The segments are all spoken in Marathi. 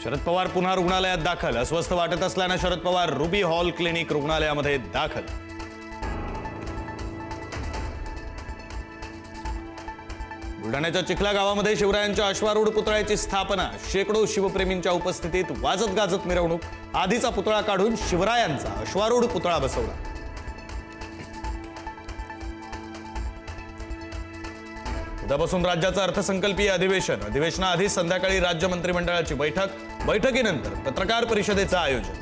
शरद पवार पुन्हा रुग्णालयात दाखल. अस्वस्थ वाटत असल्याने Sharad Pawar ruby hall clinic रुग्णालयामध्ये दाखल. बुलढाण्याच्या चिखला गावामध्ये शिवरायांच्या अश्वारूढ पुतळ्याची स्थापना. शेकडो शिवप्रेमींच्या उपस्थितीत वाजत गाजत मिरवणूक. आधीचा पुतळा काढून शिवरायांचा अश्वारूढ पुतळा बसवला. उद्यापासून राज्याचं अर्थसंकल्पीय अधिवेशन. अधिवेशनाआधी संध्याकाळी राज्य मंत्रिमंडळाची बैठक. बैठकीनंतर पत्रकार परिषदेचं आयोजन.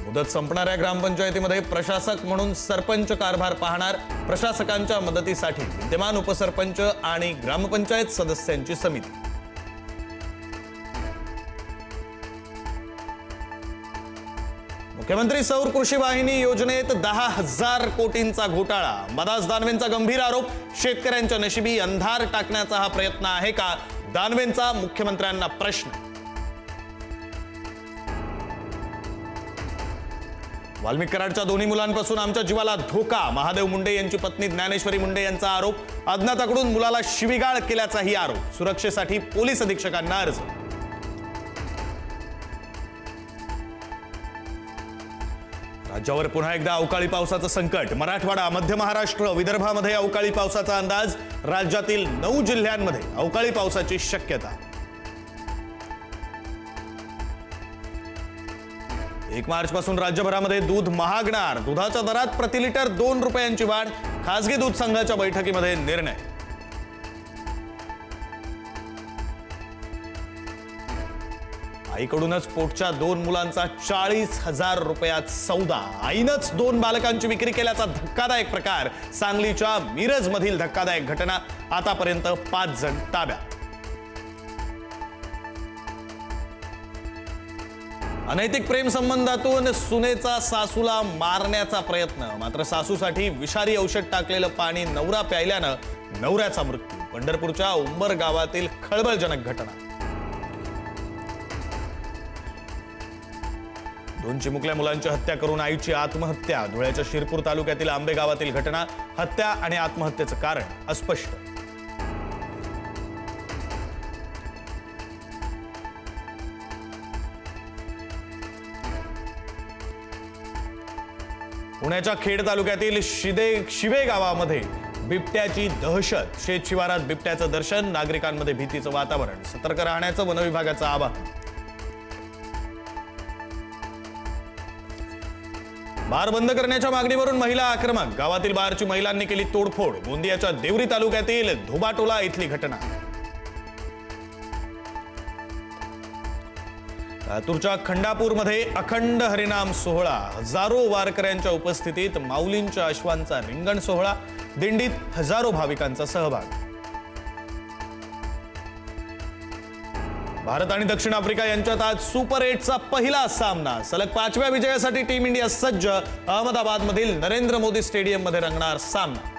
मुदत संपणाऱ्या ग्रामपंचायतीमध्ये प्रशासक म्हणून सरपंच कारभार पाहणार. प्रशासकांच्या मदतीसाठी विद्यमान उपसरपंच आणि ग्रामपंचायत सदस्यांची समिती. मुख्यमंत्री सौर कृषी वाहिनी योजनेत 10,000 कोटींचा घोटाळा. अंबादास दानवेंचा गंभीर आरोप. शेतकऱ्यांच्या नशिबी अंधार टाकण्याचा हा प्रयत्न आहे का? दानवेंचा मुख्यमंत्र्यांना प्रश्न. वाल्मिक कराडच्या दोन्ही मुलांपासून आमच्या जीवाला धोका. महादेव मुंडे यांची पत्नी ज्ञानेश्वरी मुंडे यांचा आरोप. अज्ञाताकडून मुलाला शिवीगाळ केल्याचाही आरोप. सुरक्षेसाठी पोलीस अधीक्षकांना अर्ज. राज्यावर पुन्हा एकदा अवकाळी पावसाचं संकट. मराठवाडा, मध्य महाराष्ट्र, विदर्भामध्ये अवकाळी पावसाचा अंदाज. राज्यातील 9 जिल्ह्यांमध्ये अवकाळी पावसाची शक्यता. 1 मार्चपासून राज्यभरामध्ये दूध महागणार. दुधाच्या दरात प्रति लिटर 2 रुपयांची वाढ. खासगी दूध संघाच्या बैठकीमध्ये निर्णय. आईकडूनच पोटच्या 2 मुलांचा 40,000 रुपयात सौदा. आईनंच 2 बालकांची विक्री केल्याचा धक्कादायक प्रकार. सांगलीच्या मिरजमधील धक्कादायक घटना. आतापर्यंत 5 जण ताब्यात. अनैतिक प्रेम संबंधातून सुनेचा सासूला मारण्याचा प्रयत्न. मात्र सासूसाठी विषारी औषध टाकलेलं पाणी नवरा प्यायल्यानं नवऱ्याचा मृत्यू. पंढरपूरच्या उंबर गावातील खळबळजनक घटना. 2 चिमुकल्या मुलांची हत्या करून आईची आत्महत्या. धुळ्याच्या शिरपूर तालुक्यातील आंबे गावातील घटना. हत्या आणि आत्महत्येचं कारण अस्पष्ट. पुण्याच्या खेड तालुक्यातील शिवे गावामध्ये बिबट्याची दहशत. शेत शिवारात बिबट्याचं दर्शन. नागरिकांमध्ये भीतीचं वातावरण. सतर्क राहण्याचं वनविभागाचं आवाहन. बार बंद करण्याच्या मागणीवरून महिला आक्रमक. गावातील बारची महिलांनी केली तोडफोड. गोंदियाच्या देवरी तालुक्यातील धुबाटोला इथली घटना. लातूरच्या खंडापूरमध्ये अखंड हरिनाम सोहळा. हजारो वारकऱ्यांच्या उपस्थितीत माऊलींच्या अश्वांचा रिंगण सोहळा. दिंडीत हजारो भाविकांचा सहभाग. भारत आणि दक्षिण आफ्रिका यांच्यात आज सुपर 8चा पहिला सामना. सलग 5व्या विजयासाठी टीम इंडिया सज्ज. अहमदाबादमधील नरेंद्र मोदी स्टेडियममध्ये रंगणार सामना.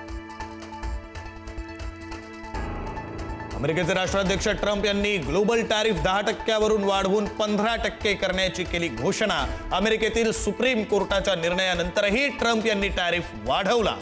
अमेरिकेचे राष्ट्राध्यक्ष ट्रम्प यांनी ग्लोबल टॅरिफ 10% वाढवून 15% करण्याची केली घोषणा. अमेरिकेतील सुप्रीम कोर्टाच्या निर्णयानंतरही ट्रम्प यांनी टॅरिफ वाढवला.